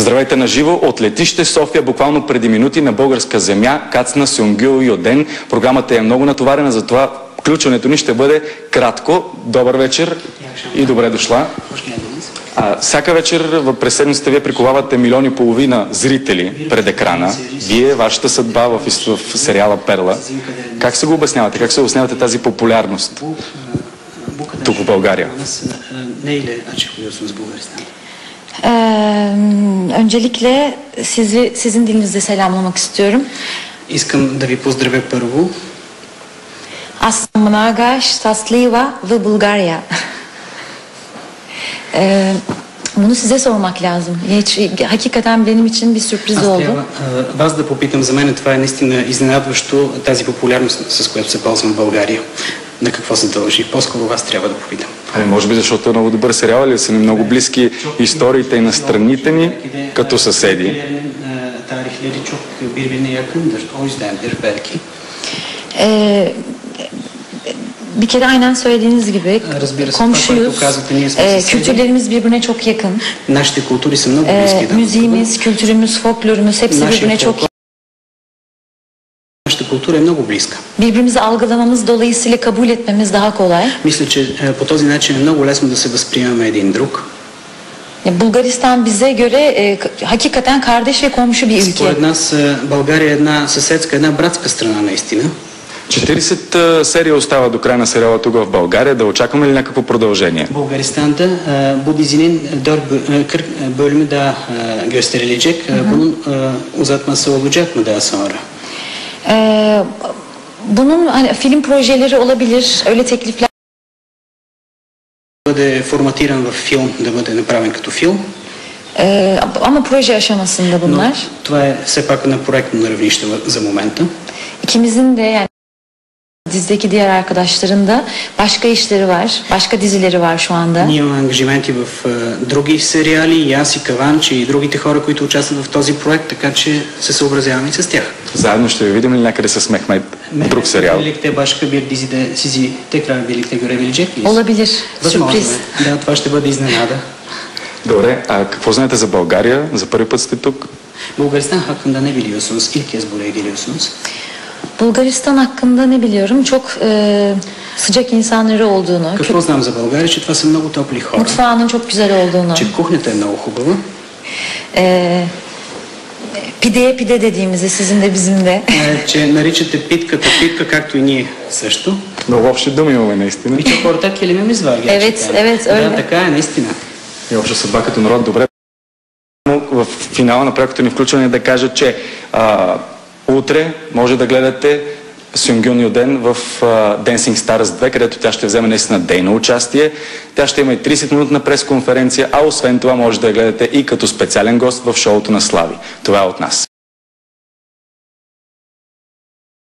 Здравейте на живо от летище София, буквално преди минути на българска земя кацна Сюнгюл Йоден. Програмата е много натоварена, затова включването ни ще бъде кратко. Добър вечер и добре дошла. Всяка вечер през седмицата вие приковавате 1,5 милиона зрители пред екрана. Вие, вашата съдба в сериала Перла. Как се го обяснявате? Как се обяснявате тази популярност тук в България? Öncelikle sizin dilinizde selamlamak istiyorum. Искам да ви поздравя първо. Аз съм много щастлива в България. Bunu size sormak lazım. Hakikaten benim için bir sürpriz oldu. Вас да попитам, за мен това е наистина изненадващо, тази популярност, с която се ползвам в България. На какво се дължи? По-скоро вас трябва да попитам. Може би защото е много добър сериал или са ни много близки историите и на страните ни, като съседи. Bir kere aynen söylediğiniz gibi komşuyuz, kültürlerimiz birbirine çok yakın. Müziğimiz, kültürümüz, folklorumuz hepsi birbirine çok yakın. Нашата култура е много близка. Birbirimizi algılamamız dolayısıyla kabul etmemiz daha kolay. Мисля, че по този начин е много лесно да се възприемаме един друг. Bulgaristan bize göre hakikaten kardeş ve komşu bir ülke. Според нас България е една съседска, една братска страна наистина. 40 серии остава до края на сериала тук в България. Да очакваме ли някакво продължение? Bulgaristan'da bu dizinin 40 bölümü daha gösterilecek. Bunun uzatması olacak mı daha sonra? Bunun hani film projeleri olabilir, öyle teklifler. Бъде форматиран в филм, да бъде направен като филм. Ama proje aşamasında bunlar. Но това е все пак на проектно равнище за момента. İkimizin de yani dizideki diğer arkadaşların da başka işleri var, başka dizileri var şu anda. Ние имаме ангажименти в други сериали, и аз, и Каванчи, и другите хора, които участват в този проект, така че се съобразяваме и с тях. Заедно ще ви видим ли някъде с Мехмед, друг сериал? Birlikte başka bir dizide sizi tekrar birlikte görebilecek miyiz? Olabilir. Sürpriz. Да, това ще бъде изненада. Добре, а какво знаете за България? За първи път сте тук? Bulgaristan hakkında ne biliyorsunuz? İlk kez buraya geliyorsunuz. Bulgaristan hakkında ne biliyorum? Çok sıcak insanları olduğunu. Какво знам за България? Че това са много топли хора. Mutfağının çok güzel olduğunu. Че кухнята е много хубава. Pideye pide dediğimizi sizin de bizim de. Че наричате питката питка, както и ние също. Много общи думи имаме наистина. И че хората келимemiz var gerçekten. Evet, öyle. Да, така е наистина. И обща съдба като народ. Добре. В финала на прякото ни включване да кажа, че утре може да гледате Сюнгюн Йоден в Dancing Stars 2, където тя ще вземе наистина дейно участие. Тя ще има и 30-минутна пресконференция, а освен това може да я гледате и като специален гост в шоуто на Слави. Това е от нас.